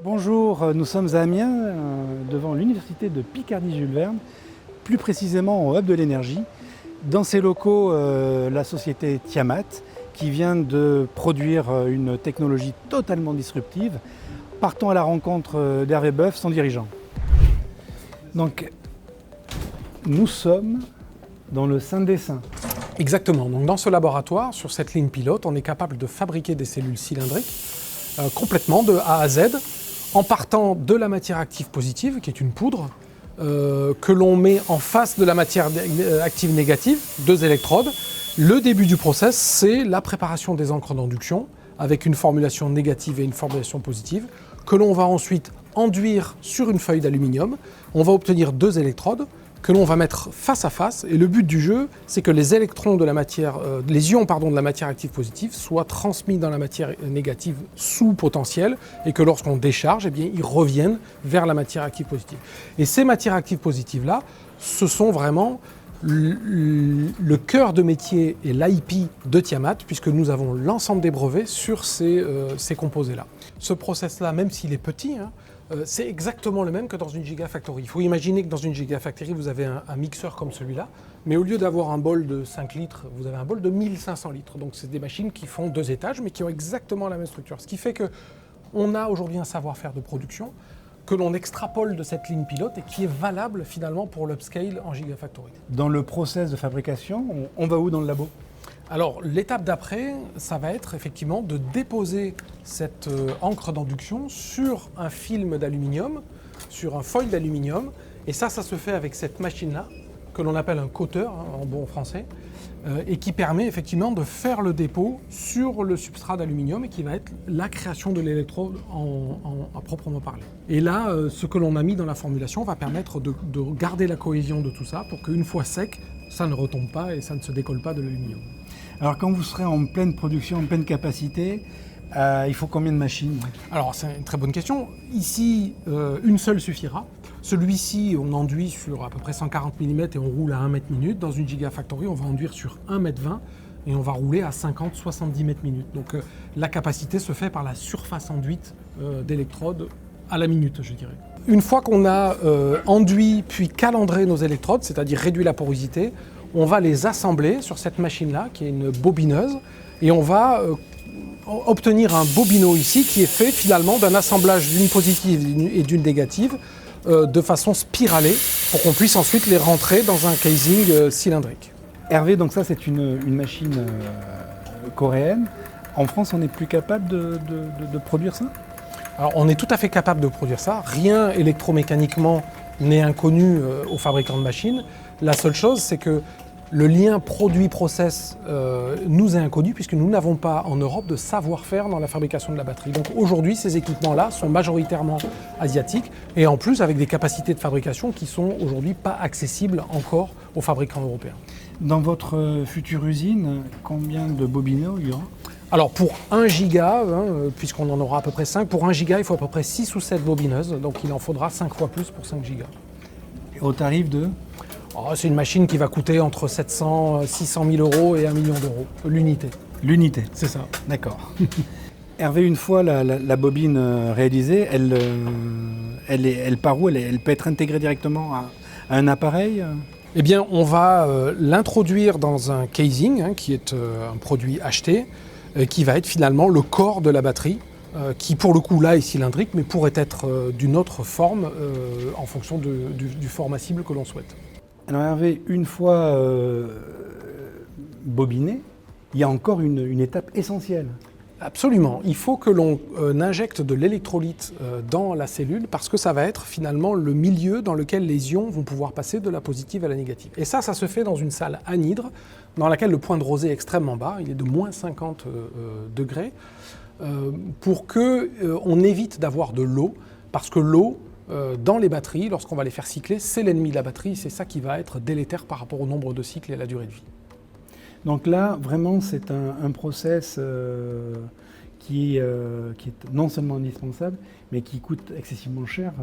Bonjour, nous sommes à Amiens, devant l'université de Picardie-Jules Verne, plus précisément au Hub de l'énergie. Dans ces locaux, la société Tiamat, qui vient de produire une technologie totalement disruptive. Partons à la rencontre d'Hervé Boeuf, son dirigeant. Donc, nous sommes dans le Saint des Saints. Exactement. Donc, dans ce laboratoire, sur cette ligne pilote, on est capable de fabriquer des cellules cylindriques complètement de A à Z, en partant de la matière active positive, qui est une poudre, que l'on met en face de la matière active négative, 2 électrodes. Le début du process, c'est la préparation des encres d'induction, avec une formulation négative et une formulation positive, que l'on va ensuite enduire sur une feuille d'aluminium. On va obtenir 2 électrodes, que l'on va mettre face à face, et le but du jeu, c'est que les électrons de la matière, les ions de la matière active positive soient transmis dans la matière négative sous potentiel, et que lorsqu'on décharge, eh bien, ils reviennent vers la matière active positive. Et ces matières actives positives-là, ce sont vraiment le cœur de métier et l'IP de Tiamat, puisque nous avons l'ensemble des brevets sur ces composés-là. Ce process-là, même s'il est petit, c'est exactement le même que dans une gigafactory. Il faut imaginer que dans une gigafactory, vous avez un mixeur comme celui-là, mais au lieu d'avoir un bol de 5 litres, vous avez un bol de 1500 litres. Donc c'est des machines qui font 2 étages, mais qui ont exactement la même structure. Ce qui fait qu'on a aujourd'hui un savoir-faire de production que l'on extrapole de cette ligne pilote et qui est valable finalement pour l'upscale en gigafactory. Dans le process de fabrication, on va où dans le labo ? Alors, l'étape d'après, ça va être effectivement de déposer cette encre d'induction sur un film d'aluminium, sur un foil d'aluminium. Et ça se fait avec cette machine-là, que l'on appelle un coater, en bon français, et qui permet effectivement de faire le dépôt sur le substrat d'aluminium et qui va être la création de l'électrode à proprement parler. Et là, ce que l'on a mis dans la formulation va permettre de garder la cohésion de tout ça pour qu'une fois sec, ça ne retombe pas et ça ne se décolle pas de l'aluminium. Alors quand vous serez en pleine production, en pleine capacité, il faut combien de machines ? Alors c'est une très bonne question. Ici, une seule suffira. Celui-ci, on enduit sur à peu près 140 mm et on roule à 1 mètre minute. Dans une gigafactory, on va enduire sur 1 mètre 20 et on va rouler à 50-70 mètres minute. Donc la capacité se fait par la surface enduite d'électrodes à la minute, je dirais. Une fois qu'on a enduit puis calandré nos électrodes, c'est-à-dire réduit la porosité, on va les assembler sur cette machine-là, qui est une bobineuse, et on va obtenir un bobino ici, qui est fait finalement d'un assemblage d'une positive et d'une négative, de façon spiralée, pour qu'on puisse ensuite les rentrer dans un casing cylindrique. Hervé, donc ça c'est une machine coréenne. En France, on n'est plus capable de produire ça ? Alors on est tout à fait capable de produire ça. Rien électromécaniquement n'est inconnu aux fabricants de machines. La seule chose, c'est que le lien produit-process nous est inconnu puisque nous n'avons pas en Europe de savoir-faire dans la fabrication de la batterie. Donc aujourd'hui, ces équipements-là sont majoritairement asiatiques et en plus avec des capacités de fabrication qui sont aujourd'hui pas accessibles encore aux fabricants européens. Dans votre future usine, combien de bobineaux il y aura ? Alors pour 1 giga, puisqu'on en aura à peu près 5, pour 1 giga, il faut à peu près 6 ou 7 bobineuses, donc il en faudra 5 fois plus pour 5 gigas. Et au tarif de ? C'est une machine qui va coûter entre 600 000 euros et 1 million d'euros, l'unité. L'unité ? C'est ça. D'accord. Hervé, une fois la bobine réalisée, elle part où ? Elle peut être intégrée directement à un appareil ? Eh bien, on va l'introduire dans un casing, qui est un produit acheté, qui va être finalement le corps de la batterie, qui pour le coup là est cylindrique, mais pourrait être d'une autre forme en fonction du format cible que l'on souhaite. Alors Hervé, une fois bobiné, il y a encore une étape essentielle. Absolument. Il faut que l'on injecte de l'électrolyte dans la cellule parce que ça va être finalement le milieu dans lequel les ions vont pouvoir passer de la positive à la négative. Et ça se fait dans une salle anhydre dans laquelle le point de rosée est extrêmement bas, il est de moins 50 degrés, pour qu'on évite d'avoir de l'eau, parce que l'eau, dans les batteries, lorsqu'on va les faire cycler, c'est l'ennemi de la batterie, c'est ça qui va être délétère par rapport au nombre de cycles et à la durée de vie. Donc là, vraiment, c'est un process qui est non seulement indispensable, mais qui coûte excessivement cher.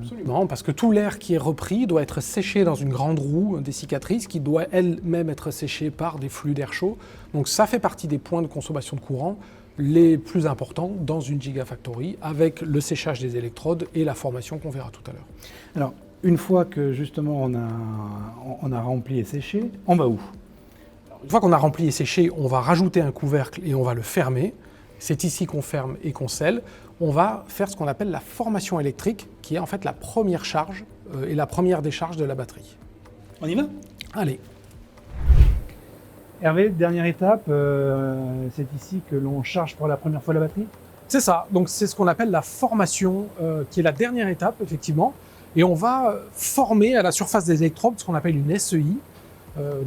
Absolument, parce que tout l'air qui est repris doit être séché dans une grande roue dessiccatrice qui doit elle-même être séchée par des flux d'air chaud. Donc ça fait partie des points de consommation de courant les plus importants dans une Gigafactory, avec le séchage des électrodes et la formation qu'on verra tout à l'heure. Alors, une fois que justement on a rempli et séché, on va où? Une fois qu'on a rempli et séché, on va rajouter un couvercle et on va le fermer. C'est ici qu'on ferme et qu'on scelle. On va faire ce qu'on appelle la formation électrique, qui est en fait la première charge et la première décharge de la batterie. On y va? Allez. Hervé, dernière étape, c'est ici que l'on charge pour la première fois la batterie? C'est ça, donc c'est ce qu'on appelle la formation, qui est la dernière étape, effectivement. Et on va former à la surface des électrodes ce qu'on appelle une SEI,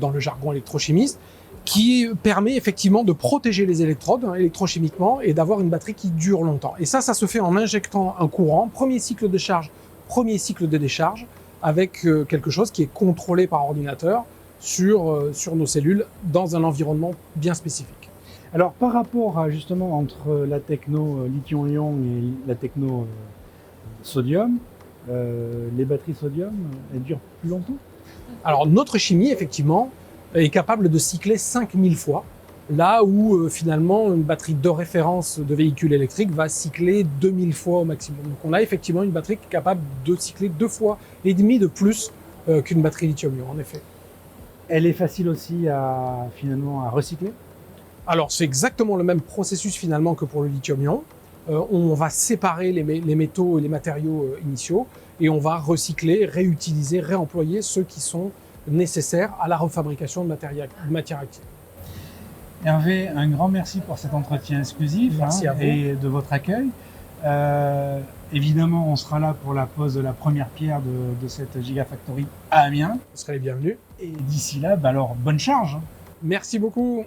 dans le jargon électrochimiste, qui permet effectivement de protéger les électrodes électrochimiquement et d'avoir une batterie qui dure longtemps. Et ça se fait en injectant un courant, premier cycle de charge, premier cycle de décharge, avec quelque chose qui est contrôlé par ordinateur sur nos cellules dans un environnement bien spécifique. Alors par rapport à justement entre la techno lithium-ion et la techno sodium, les batteries sodium, elles durent plus longtemps? Alors notre chimie, effectivement, est capable de cycler 5000 fois, là où finalement une batterie de référence de véhicule électrique va cycler 2000 fois au maximum. Donc on a effectivement une batterie qui est capable de cycler 2,5 fois de plus qu'une batterie lithium-ion, en effet. Elle est facile aussi finalement à recycler? Alors c'est exactement le même processus finalement que pour le lithium-ion. On va séparer les métaux et les matériaux initiaux et on va recycler, réutiliser, réemployer ceux qui sont nécessaires à la refabrication de matière active. Hervé, un grand merci pour cet entretien exclusif Merci à vous. Et de votre accueil. Évidemment, on sera là pour la pose de la première pierre de cette Gigafactory à Amiens. Vous serez les bienvenus. Et d'ici là, alors bonne charge. Merci beaucoup.